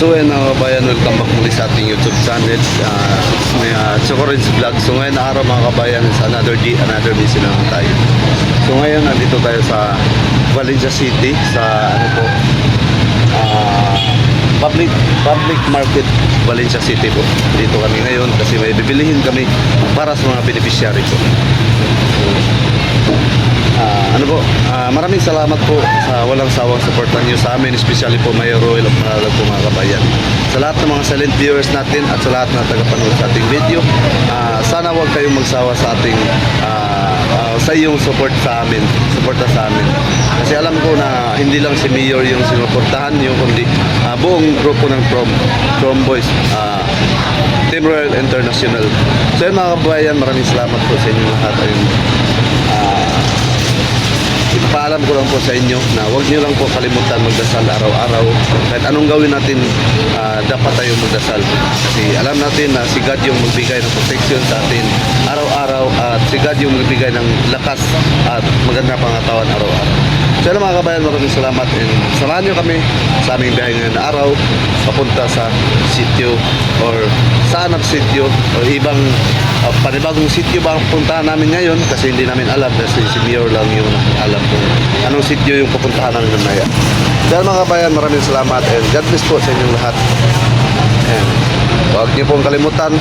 So ayun mga kabayan, welcome back muli sa ating YouTube channel, Chocorins Vlog. So ngayon na araw mga kabayan, is another day, another busy naman tayo. So ngayon nandito tayo sa Valencia City, sa ano po, public market Valencia City po. Dito kami ngayon kasi may bibilihin kami para sa mga beneficiary po. Maraming salamat po sa walang sawang suportan niyo sa amin, especially po Mayor Roel of Manalag po mga kabayan. Sa lahat ng mga silent viewers natin at sa lahat ng tagapanood sa ating video, sana huwag kayong magsawa sa ating sa iyong suporta sa amin. Kasi alam ko na hindi lang si Mayor yung sinuportahan niyo, kundi buong grupo ng From Boys, Team Royal International. So yun mga kabayan, maraming salamat po sa inyong lahat. Ipaalam ko lang po sa inyo na huwag niyo lang po kalimutan magdasal araw-araw. Kahit anong gawin natin, dapat tayong magdasal. Kasi alam natin na si God yung magbigay ng protection sa atin araw-araw, at si God yung magbigay ng lakas at maganda pangatawan araw-araw. So mga kabayan, maraming salamat, and samahan nyo kami sa aming biyahe ngayon na araw papunta sa sitio or sa anak sitio o ibang panibagong sitio ba ang puntahan namin ngayon, kasi hindi namin alam, kasi si Mayor lang yung alam kung anong sitio yung pupuntahan namin mamaya. Dahil mga kabayan, maraming salamat and God bless po sa inyong lahat. And huwag niyo pong kalimutan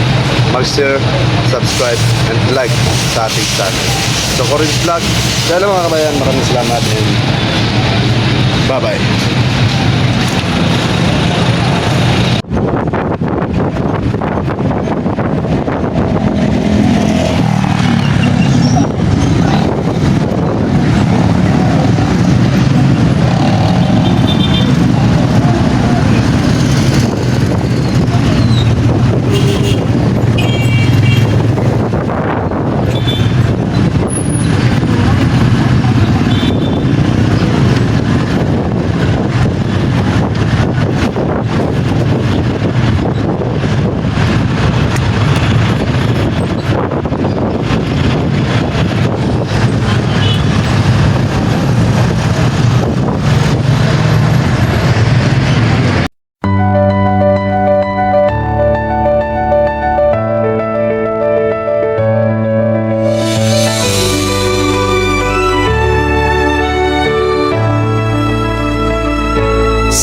mag-share, subscribe, and like sa ating channel, Chocorins Vlog. Dahil mga kabayan, maraming salamat and bye-bye.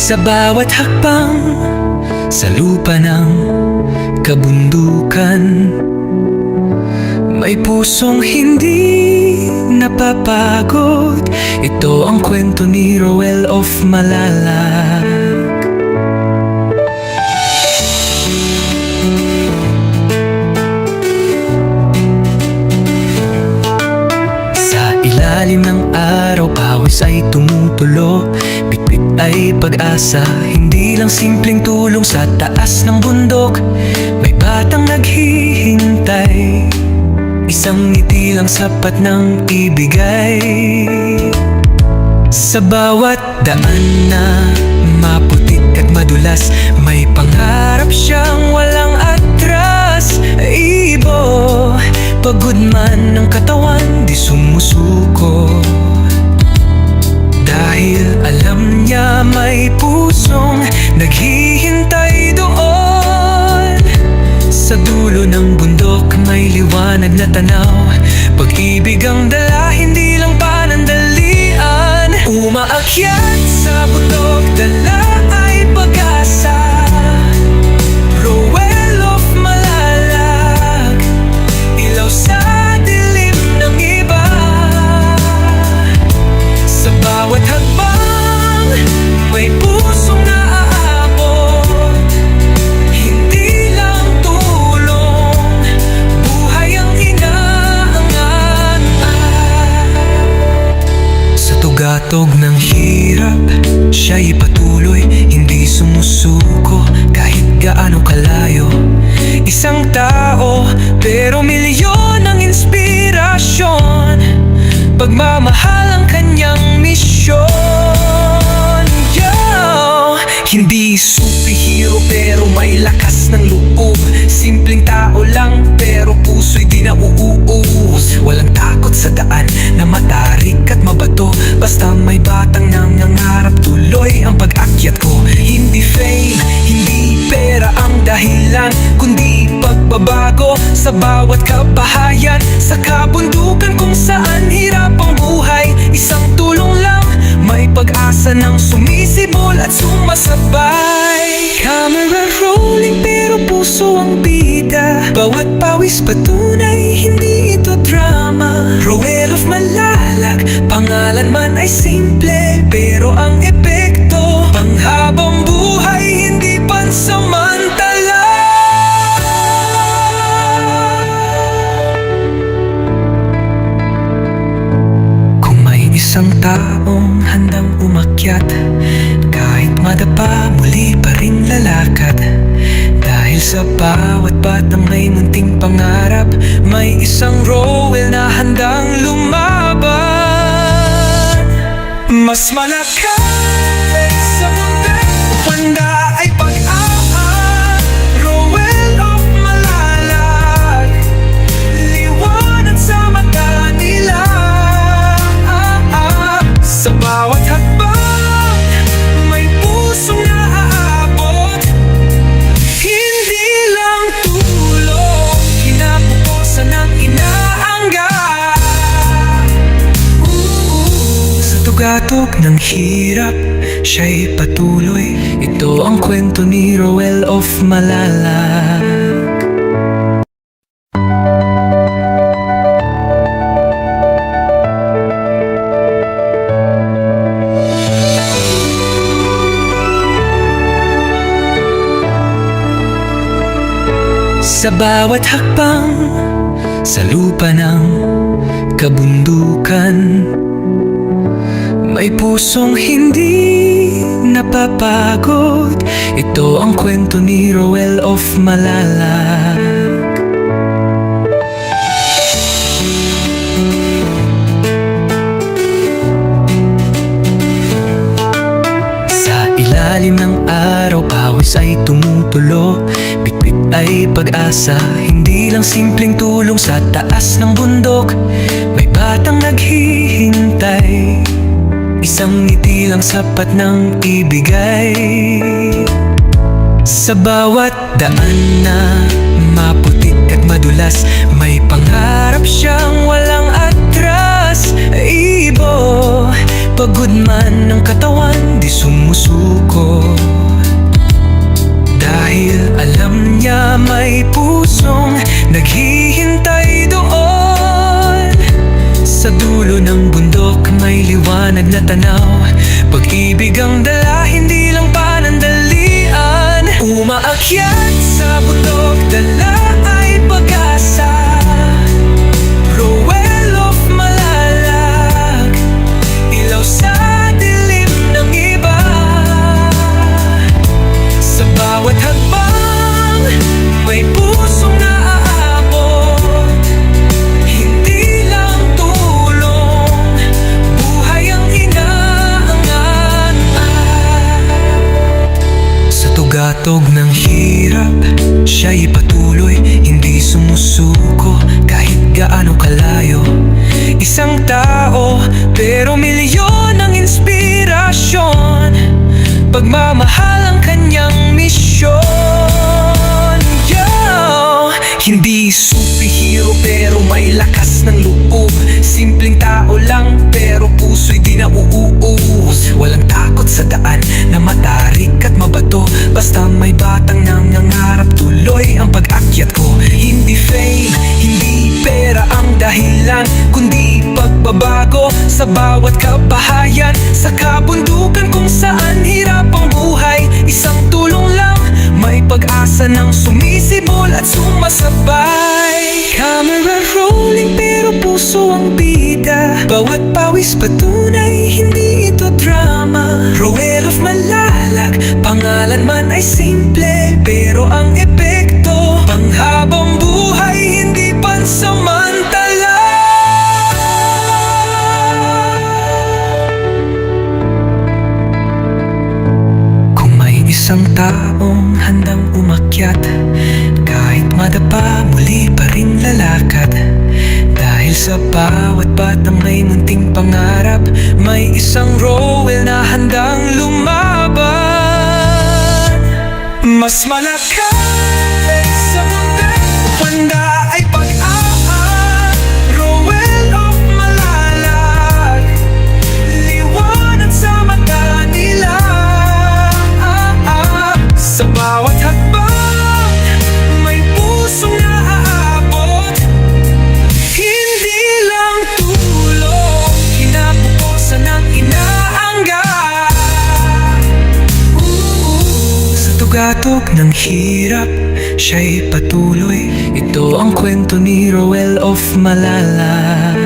Sa bawat hakbang sa lupa ng kabundukan, may pusong hindi napapagod. Ito ang kwento ni Roel of Malalag. Sa ilalim ng araw, pawis ay tumutulo, bitbit ay pag-asa, hindi lang simpleng tulong. Sa taas ng bundok, may batang naghihintay, isang ngiti lang sapat ng ibigay. Sa bawat daan na maputik at madulas, may pangarap siyang walang atras. Ibo, pagod man ng katawan, di sumusuko, dahil alam niya may pusong naghihintay doon. Sa dulo ng bundok may liwanag na tanaw, pag-ibig ang dala, hindi lang panandalian. Umaakyat sa bundok, dala ay pag-asa. Roel of Malalag, ilaw sa dilim ng iba. Sa bawat hakbang, may pusong naaabot, hindi lang tulong, buhay ang inaangat. Sa tugatog ng hirap, siya'y patuloy, hindi sumusuko kahit gaano kalayo. Isang tao, pero milyon ang inspirasyon, pagmamahal ang kanyang misyon. Hindi superhero pero may lakas ng loob, simpleng tao lang pero puso'y di nauuus. Walang takot sa daan na matarik at mabato, basta may batang nangangarap, tuloy ang pag-akyat ko. Hindi fame, hindi dahilan kundi pagbabago sa bawat kabahayan. Sa kabundukan kung saan hirap ang buhay, isang tulong lang, may pag-asa ng sumisibol at sumasabay. Camera rolling pero puso ang bida, bawat pawis patunay, hindi ito drama. Roel of Malalag, pangalan man ay simple, pero ang epekto panghabang buhay, hindi pansamantala. Kung may isang taong handang umakyat, kahit madapa muli pa rin lalakad. Dahil sa bawat batang may munting pangarap, may isang Roel na handang lumaban. Mas malakas sa mundo, handa ay pag-aan. Roel of Malalag, liwanag sa mata nila. Sa bawat hakbang, may pusong naaabot, hindi lang tulong, kinabukasan ng inaangga. Sa tugatog ng hirap, siya'y patuloy. Ito ang kwento ni Roel of Malalag. Sa bawat hakbang, sa lupa ng kabundukan, may pusong hindi napapagod. Ito ang kwento ni Roel of Malalag. Sa ilalim ng araw, pawis ay tumutulo, bitbit ay pag-asa, hindi lang simpleng tulong. Sa taas ng bundok, may batang naghihintay, isang ngiti lang sapat ng ibigay. Sa bawat daan na maputik at madulas, may pangarap siyang walang atras. Ibo, pagod man ng katawan, di sumusuko, dahil alam niya may pusong naghihintay doon. Sa dulo ng bundok may liwanag na tanaw, pag-ibig ang dala, hindi lang panandalian. Umaakyat sa bundok, dala ay pag-asa. Roel of Malalag, ilaw sa dilim ng iba. Sa bawat hakbang, may pusong naaabot, hindi lang tulong, buhay ang inaangan. Sa tugatog ng hirap, siya'y patuloy, hindi sumusuko kahit gaano kalayo. Isang tao, pero milyon ang inspirasyon, pagmamahal ang kanyang misyon. Hindi superhero pero may lakas ng loob, simpleng tao lang pero puso'y di nauuus. Walang takot sa daan na matarik at mabato, basta may batang nangangarap, tuloy ang pag-akyat ko. Hindi fame, hindi pera ang dahilan, kundi pagbabago sa bawat kabahayan. Sa kabundukan kung saan hirap ang buhay, isang tulong lang, may pag-asa ng sumisibol at sumasabay. Camera rolling pero puso ang bida, bawat pawis patunay, hindi ito drama. Roel of Malalag, pangalan man ay simple, pero ang epekto panghabang buhay, hindi pansamantala. Kung may isang taong handang umakyat, kahit madapa muli pa rin lalakad. Dahil sa bawat batang may munting pangarap, may isang Roel na handang lumaban. Mas malakas bugatog ng hirap, siya'y patuloy. Ito ang kwento ni Roel of Malalag.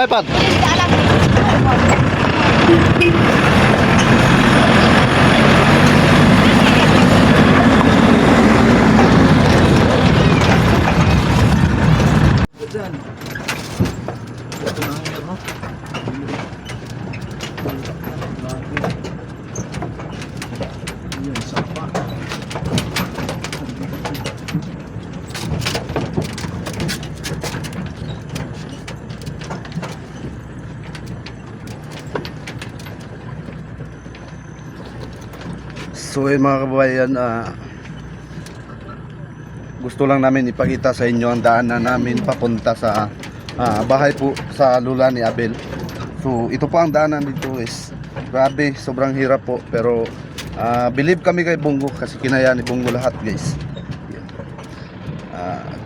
Lumaypad. So mga kababayan, gusto lang namin ipakita sa inyo ang daanan namin papunta sa bahay po sa lula ni Abel. So ito po ang daanan dito is grabe, sobrang hirap po, pero believe kami kay Bungo kasi kinaya ni Bungo lahat guys.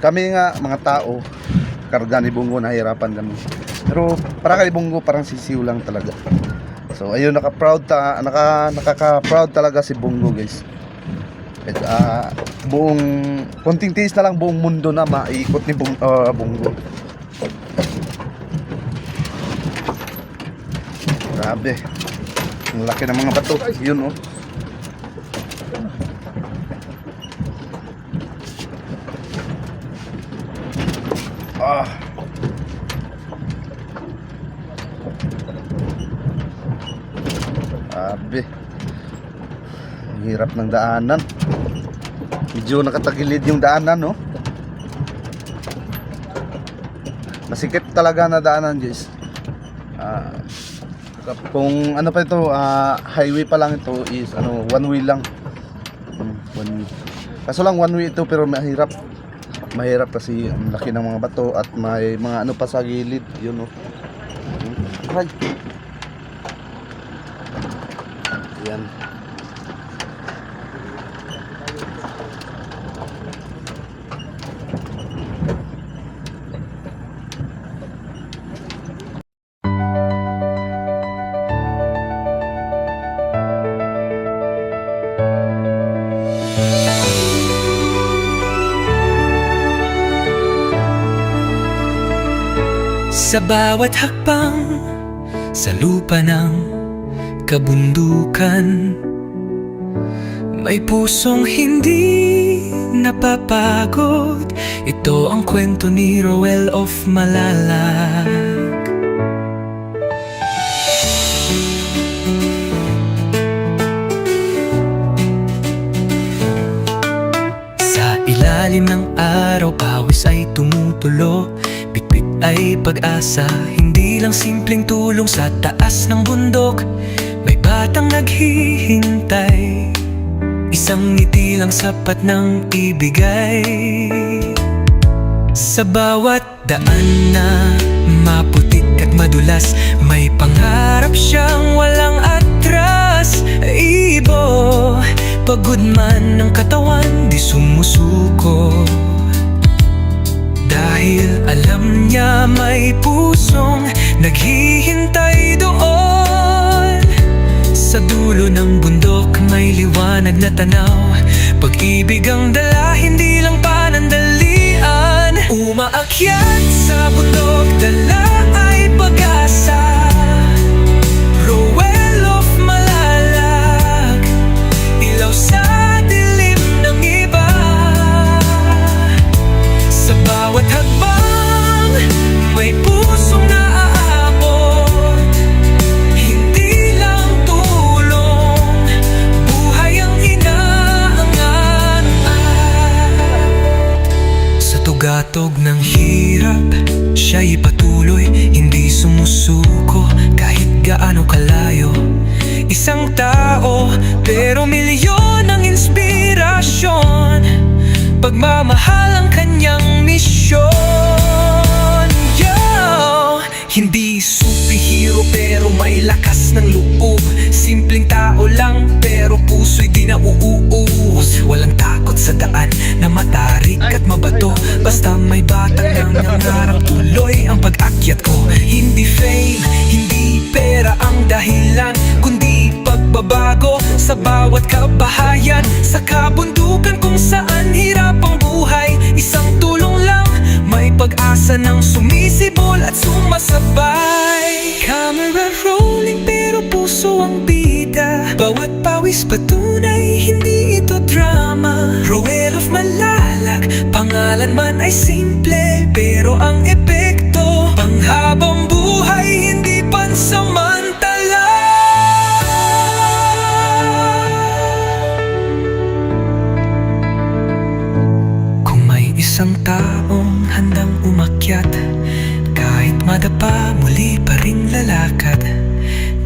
Kami nga mga tao, karga ni Bungo, nahirapan kami, pero para kay Bungo parang sisiw lang talaga. So ayun, nakaka-proud talaga si Bungo guys. At buong konting tiis na lang, buong mundo na maiikot ni Bungo. Grabe. Ang laki ng mga bato. Yun oh. Grabe. Ang hirap ng daanan. Medyo nakatagilid yung daanan, no? Masikip talaga na daanan, guys. Kung ano pa ito, highway pa lang ito is one way lang. One way. Kaso lang one way ito, pero mahirap. Mahirap kasi ang laki ng mga bato at may mga ano pa sa gilid, yun, no? Right. Yan. Sa bawat hakbang sa lupa ng kabundukan, may pusong hindi napapagod. Ito ang kwento ni Roel of Malalag. Sa ilalim ng araw, pawis ay tumutulo. Bitbit ay pag-asa, hindi lang simpleng tulong. Sa taas ng bundok, may batang naghihintay. Isang ngiti lang sapat ng ibigay. Sa bawat daan na maputik at madulas, may pangarap siyang walang atras. Ibo, pagod man ng katawan, di sumusuko. Dahil alam niya may pusong naghihintay doon. Sa dulo ng bundok may liwanag na tanaw. Pag-ibig ang dala, hindi lang panandalian. Umaakyat sa bundok, dala ay pag-asa. Roel of Malalag, ilaw sa dilim ng iba. Sa bawat hagbang, may pusong naaabot. Hindi lang tulong, buhay ang inaangat. Sa tugatog ng hirap, siya'y patuloy, hindi sumusuko kahit gaano kalayo. Isang tao, pero milyon ang inspirasyon. Pagmamahal ang kanyang misyon. Yo! Hindi superhero pero may lakas ng loob. Simpleng tao lang pero puso'y di nauuus. Walang takot sa daan na matarik at mabato. Basta may batang nangangarap, tuloy ang pag-akyat ko. Hindi fame, hindi pera ang dahilan, kundi pagbabago sa bawat kabahayan. Sa kabundukan kung saan hirap ang buhay, isang tulong lang, may pag-asa ng sumisibol at sumasabay. puso ang bida. Bawat pawis patunay, hindi ito drama. Rowell of Malalag, pangalan man ay simple, pero ang epekto panghabang buhay, hindi pansamantala. Kung may isang taong handang umakyat, kahit madapa, muli pa rin lalakad.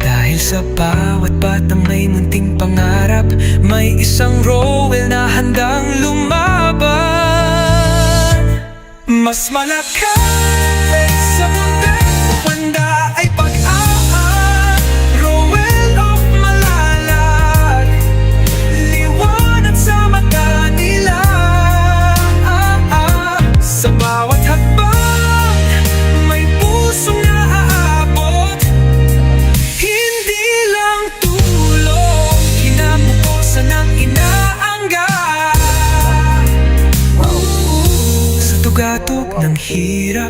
Dahil sa bawat batang may munting pangarap, may isang Rowell na handang lumaban. Mas malakas sa munting handa ay pag-aak. Rowell of Malalag, liwanag sa mata nila. Sa bawat hakbang, may pusong naaabot. Hindi lang tulong, kinabukasan ng inaangga. Sa tugatog ng hirap,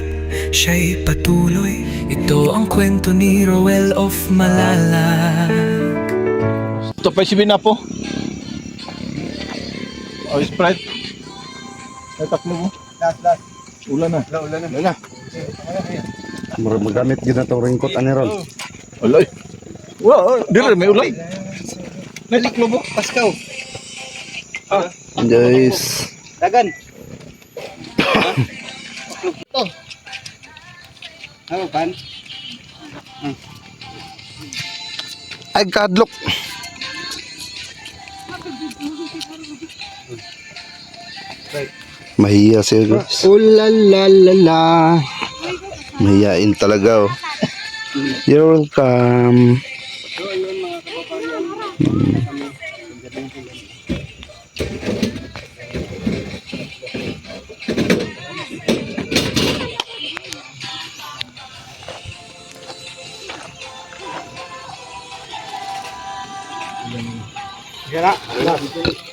siya'y patuloy. Ito ang kwento ni Rowell of Malalag. Ito pa si Binapo. O, Sprite. Ay, taklo mo. Last. Ulan na. Ulan na. Magamit yun na itong ringkot, Anirol. Alay. Wow, dire may ulan. Naliklo mo, Paskaw. Guys. Dagan. Oh. Ano pan? Ay, kadlok. Mahiya siya, guys. Ulalalala. Mahiyain talaga, oh. You're welcome.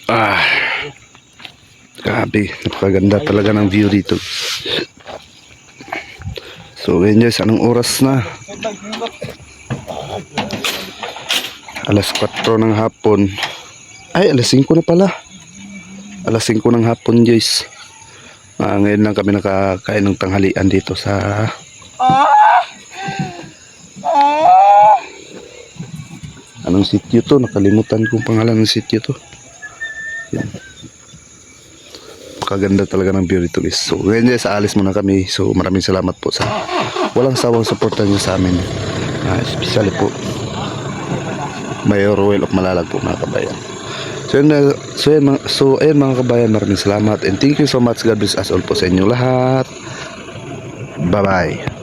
Ah, grabe, napakaganda talaga ng view dito. So ngayon guys, anong oras na? Alas 4 ng hapon. Ay, alas 5 na pala. Alas 5 ng hapon guys. Ngayon lang kami nakakain ng tanghalian dito sa anong sitio to? Nakalimutan kong pangalan ng sitio to. Yan. Kaganda talaga ng view dito guys. So ngayon guys, aalis muna kami. So maraming salamat po sa walang sawang suporta nyo sa amin. Especially po Mayor Rowell of Malalag po, mga kabayan. So ayun mga kabayan, maraming salamat and thank you so much. God bless us all po sa inyo lahat. Bye bye.